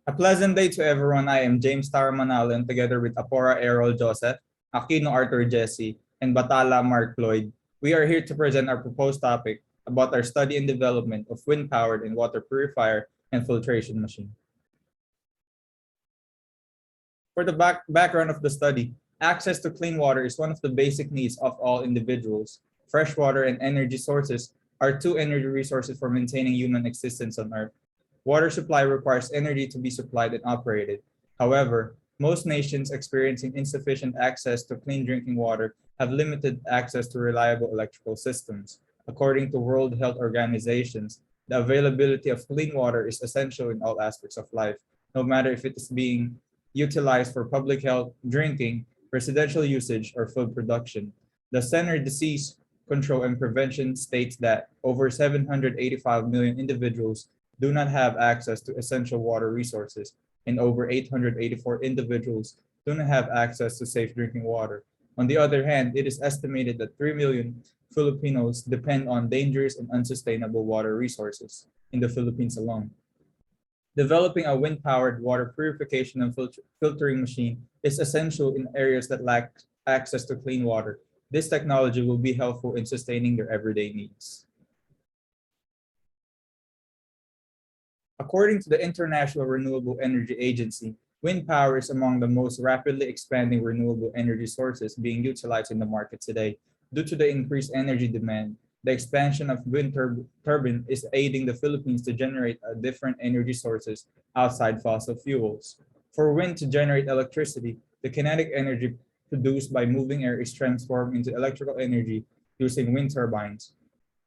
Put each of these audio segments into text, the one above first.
A pleasant day to everyone. I am James Manalo and together with Apora, Erol, Josef, Aquino, Jessie, and Batala, Lloyd. We are here to present our proposed topic about our study and development of wind-powered and water purifier and filtration machine. For the background of the study, access to clean water is one of the basic needs of all individuals. Fresh water and energy sources are two energy resources for maintaining human existence on Earth. Water supply requires energy to be supplied and operated. However, most nations experiencing insufficient access to clean drinking water have limited access to reliable electrical systems. According to World Health Organizations, the availability of clean water is essential in all aspects of life, no matter if it is being utilized for public health, drinking, residential usage, or food production. The Center Disease Control and Prevention states that over 785 million individuals do not have access to essential water resources, and over 884 individuals do not have access to safe drinking water. On the other hand, it is estimated that 3 million Filipinos depend on dangerous and unsustainable water resources in the Philippines alone. Developing a wind-powered water purification and filtering machine is essential in areas that lack access to clean water. This technology will be helpful in sustaining their everyday needs. According to the International Renewable Energy Agency, wind power is among the most rapidly expanding renewable energy sources being utilized in the market today. Due to the increased energy demand, the expansion of wind turbine is aiding the Philippines to generate different energy sources outside fossil fuels. For wind to generate electricity, the kinetic energy produced by moving air is transformed into electrical energy using wind turbines.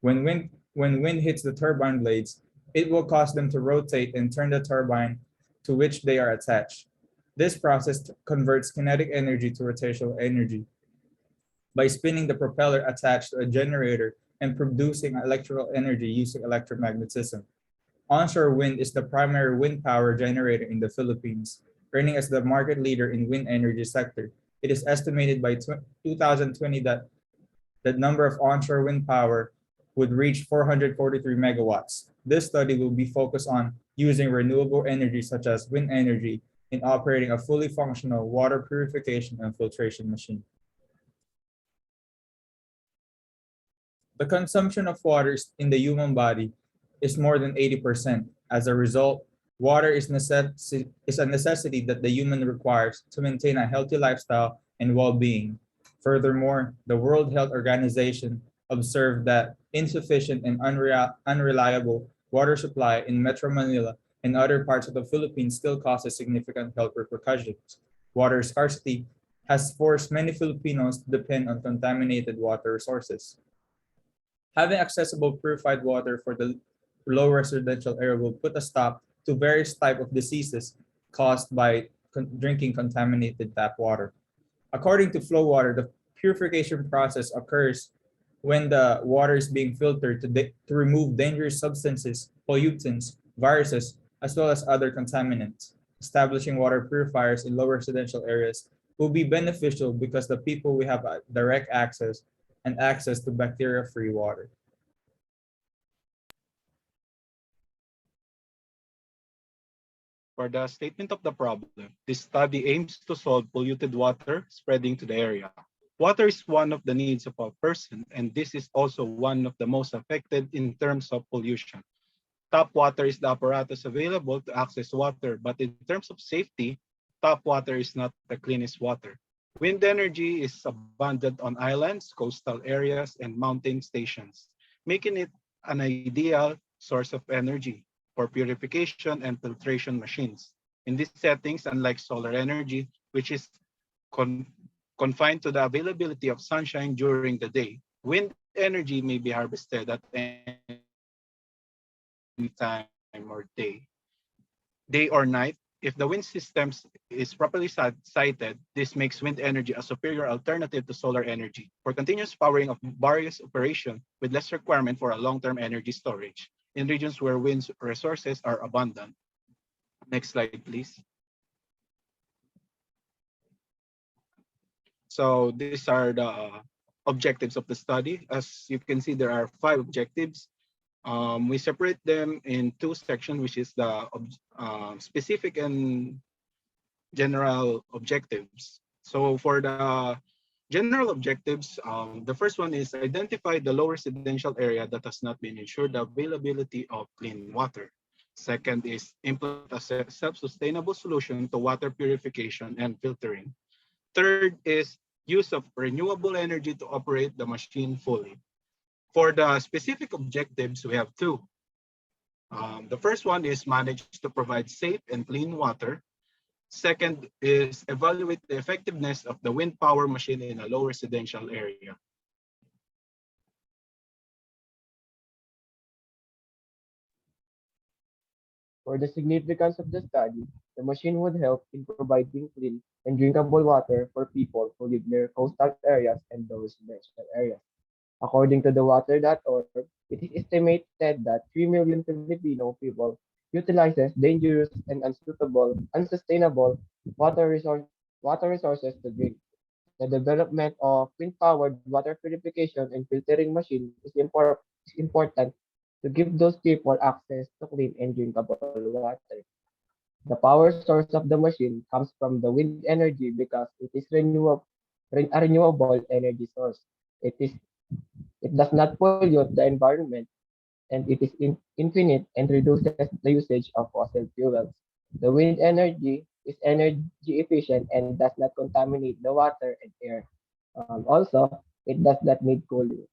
When wind hits the turbine blades, it will cause them to rotate and turn the turbine to which they are attached. This process converts kinetic energy to rotational energy by spinning the propeller attached to a generator and producing electrical energy using electromagnetism. Onshore wind is the primary wind power generator in the Philippines, earning as the market leader in wind energy sector. It is estimated by 2020 that the number of onshore wind power would reach 443 megawatts. This study will be focused on using renewable energy such as wind energy in operating a fully functional water purification and filtration machine. The consumption of water in the human body is more than 80%. As a result, water is a necessity that the human requires to maintain a healthy lifestyle and well-being. Furthermore, the World Health Organization observed that insufficient and unreliable water supply in Metro Manila and other parts of the Philippines still causes significant health repercussions. Water scarcity has forced many Filipinos to depend on contaminated water sources. Having accessible purified water for the low residential area will put a stop to various types of diseases caused by drinking contaminated tap water. According to flow water, the purification process occurs when the water is being filtered to remove dangerous substances, pollutants, viruses, as well as other contaminants. Establishing water purifiers in low residential areas will be beneficial because the people will have direct access to bacteria-free water. For the statement of the problem, this study aims to solve polluted water spreading to the area. Water is one of the needs of a person, and this is also one of the most affected in terms of pollution. Tap water is the apparatus available to access water, but in terms of safety, tap water is not the cleanest water. Wind energy is abundant on islands, coastal areas, and mountain stations, making it an ideal source of energy for purification and filtration machines. In these settings, unlike solar energy, which is con- confined to the availability of sunshine during the day, wind energy may be harvested at any time or day or night. If the wind systems is properly sited, this makes wind energy a superior alternative to solar energy for continuous powering of various operations with less requirement for a long-term energy storage in regions where wind resources are abundant. Next slide, please. So these are the objectives of the study. As you can see, there are 5 objectives. We separate them in two sections, which is the specific and general objectives. So for the general objectives, the first one is identify the low residential area that has not been ensured the availability of clean water. Second is implement a self-sustainable solution to water purification and filtering. Third is use of renewable energy to operate the machine fully. For the specific objectives, we have two. The first one is manage to provide safe and clean water. Second is evaluate the effectiveness of the wind power machine in a low residential area. For the significance of the study, the machine would help in providing clean and drinkable water for people who live near coastal areas and low residential areas. According to the water.org, it is estimated that 3 million Filipino people utilizes dangerous and unsustainable water, water resources to drink. The development of wind-powered water purification and filtering machine is important to give those people access to clean and drinkable water. The power source of the machine comes from the wind energy because it is a renewable energy source. It is it does not pollute the environment, and it is infinite and reduces the usage of fossil fuels. The wind energy is energy efficient and does not contaminate the water and air. Also, it does not need cooling.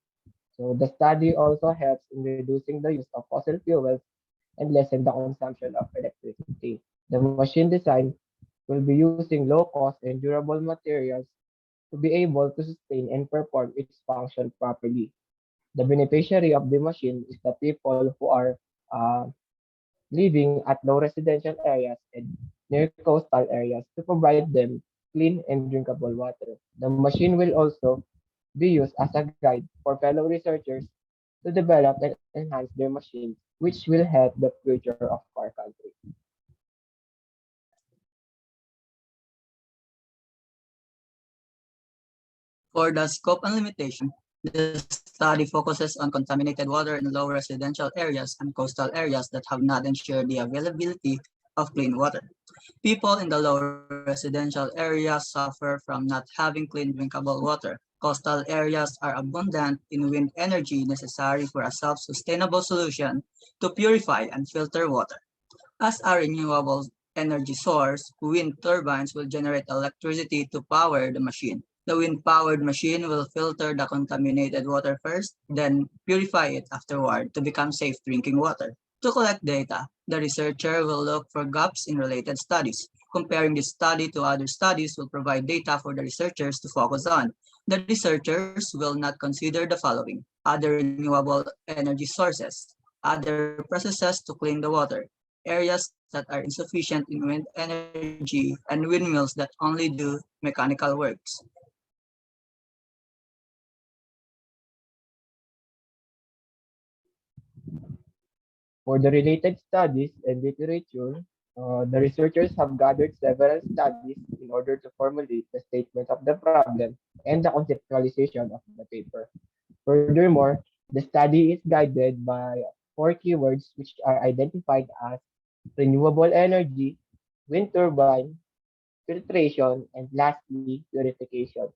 So the study also helps in reducing the use of fossil fuels and lessen the consumption of electricity. The machine design will be using low-cost and durable materials to be able to sustain and perform its function properly. The beneficiary of the machine is the people who are uh, living at low residential areas and near coastal areas to provide them clean and drinkable water. The machine will also be used as a guide for fellow researchers to develop and enhance their machines, which will help the future of our country. For the scope and limitation, the study focuses on contaminated water in low residential areas and coastal areas that have not ensured the availability of clean water. People in the low residential areas suffer from not having clean drinkable water. Coastal areas are abundant in wind energy necessary for a self-sustainable solution to purify and filter water. As a renewable energy source, wind turbines will generate electricity to power the machine. The wind-powered machine will filter the contaminated water first, then purify it afterward to become safe drinking water. To collect data, the researcher will look for gaps in related studies. Comparing this study to other studies will provide data for the researchers to focus on. The researchers will not consider the following: other renewable energy sources, other processes to clean the water, areas that are insufficient in wind energy, and windmills that only do mechanical works. For the related studies and literature, the researchers have gathered several studies in order to formulate the statement of the problem and the conceptualization of the paper. Furthermore, the study is guided by four keywords which are identified as renewable energy, wind turbine, filtration, and lastly, purification.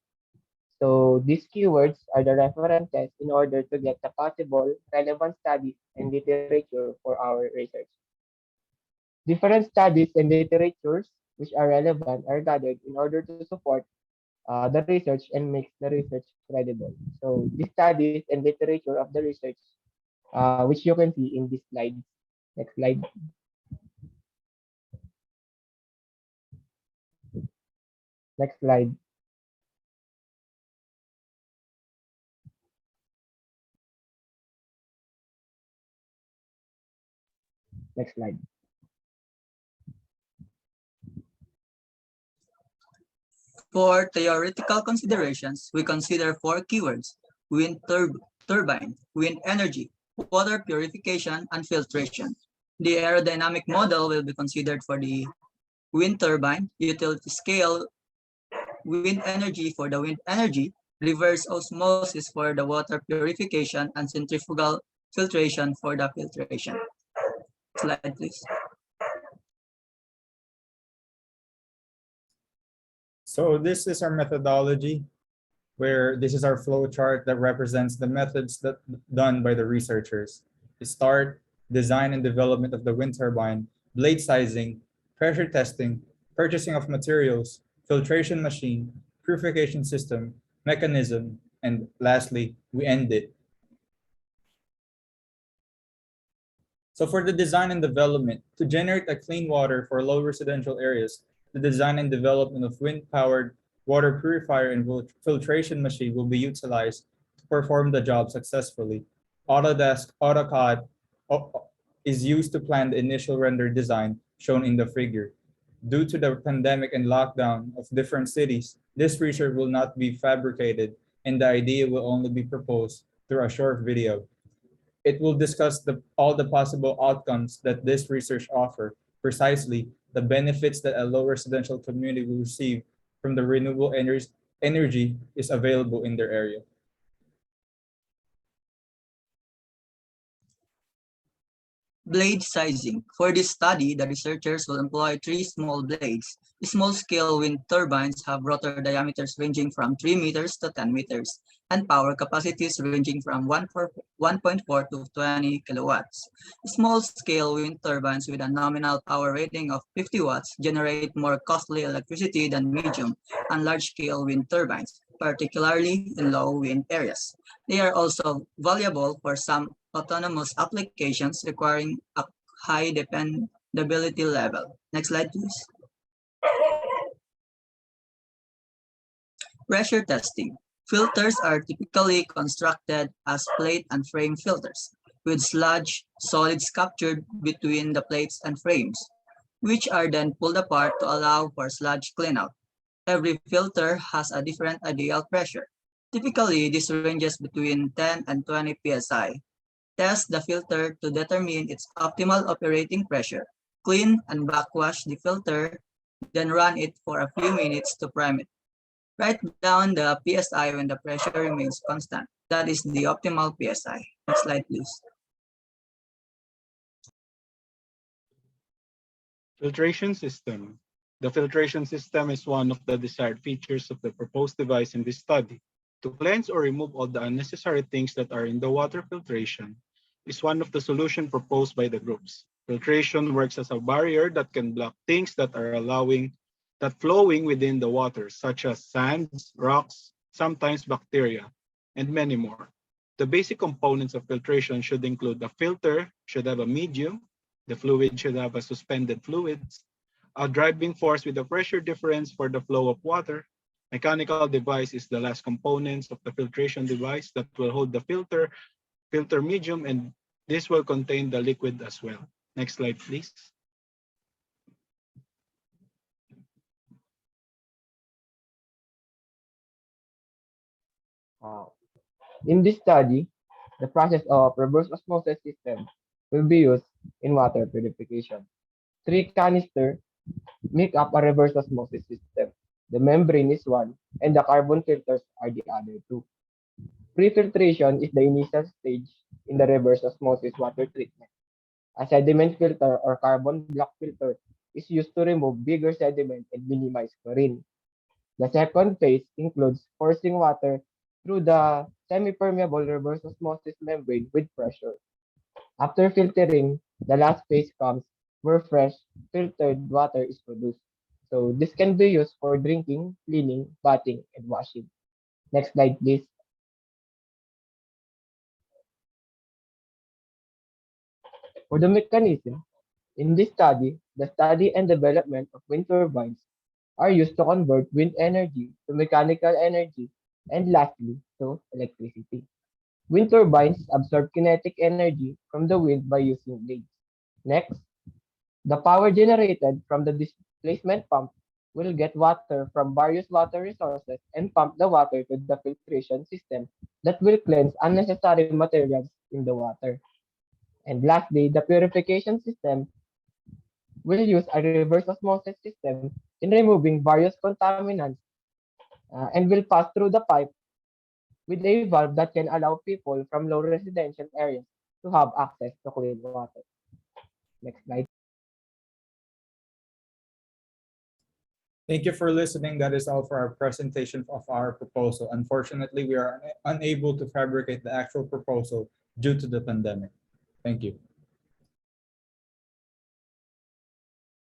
So these keywords are the references in order to get the possible relevant studies and literature for our research. Different studies and literatures which are relevant are gathered in order to support the research and makes the research credible. So these studies and literature of the research, which you can see in this slide. Next slide. Next slide. Next slide. For theoretical considerations, we consider four keywords: turbine, wind energy, water purification, and filtration. The aerodynamic model will be considered for the wind turbine, utility scale wind energy for the wind energy, reverse osmosis for the water purification, and filtration for the filtration. Slide, please. So this is our methodology, where this is our flow chart that represents the methods that done by the researchers. Start, design and development of the wind turbine, blade sizing, pressure testing, purchasing of materials, filtration machine, purification system, mechanism, and lastly, we end it. So for the design and development, to generate a clean water for low residential areas, the design and development of wind-powered water purifier and filtration machine will be utilized to perform the job successfully. Autodesk AutoCAD is used to plan the initial render design shown in the figure. Due to the pandemic and lockdown of different cities, this research will not be fabricated and the idea will only be proposed through a short video. It will discuss all the possible outcomes that this research offer, precisely the benefits that a low residential community will receive from the renewable energy is available in their area. Blade sizing. For this study, the researchers will employ 3 small blades. Small-scale wind turbines have rotor diameters ranging from 3 meters to 10 meters, and power capacities ranging from 1.4 to 20 kilowatts. Small-scale wind turbines with a nominal power rating of 50 watts generate more costly electricity than medium and large-scale wind turbines, particularly in low wind areas. They are also valuable for some autonomous applications requiring a high dependability level. Next slide, please. Pressure testing. Filters are typically constructed as plate and frame filters, with sludge solids captured between the plates and frames, which are then pulled apart to allow for sludge cleanout. Every filter has a different ideal pressure. Typically, this ranges between 10 and 20 psi. Test the filter to determine its optimal operating pressure. Clean and backwash the filter, then run it for a few minutes to prime it. Write down the PSI when the pressure remains constant. That is the optimal PSI. Next slide, please. Filtration system. The filtration system is one of the desired features of the proposed device in this study. To cleanse or remove all the unnecessary things that are in the water filtration is one of the solutions proposed by the groups. Filtration works as a barrier that can block things that are flowing within the water, such as sands, rocks, sometimes bacteria, and many more. The basic components of filtration should include the filter should have a medium, the fluid should have a suspended fluids, a driving force with a pressure difference for the flow of water. Mechanical device is the last components of the filtration device that will hold the filter medium, and this will contain the liquid as well. Next slide, please. In this study, the process of reverse osmosis system will be used in water purification. 3 canisters make up a reverse osmosis system. The membrane is one, and the carbon filters are the other 2. Pre-filtration is the initial stage in the reverse osmosis water treatment. A sediment filter or carbon block filter is used to remove bigger sediment and minimize chlorine. The second phase includes forcing water through the semi-permeable reverse osmosis membrane with pressure. After filtering, the last phase comes where fresh, filtered water is produced. So this can be used for drinking, cleaning, bathing, and washing. Next slide, please. For the mechanism, in this study, the study and development of wind turbines are used to convert wind energy to mechanical energy and lastly to electricity. Wind turbines absorb kinetic energy from the wind by using blades. Next, the power generated from the displacement pump will get water from various water resources and pump the water to the filtration system that will cleanse unnecessary materials in the water. And lastly, the purification system will use a reverse osmosis system in removing various contaminants and will pass through the pipe with a valve that can allow people from low residential areas to have access to clean water. Next slide. Thank you for listening. That is all for our presentation of our proposal. Unfortunately, we are unable to fabricate the actual proposal due to the pandemic. Thank you.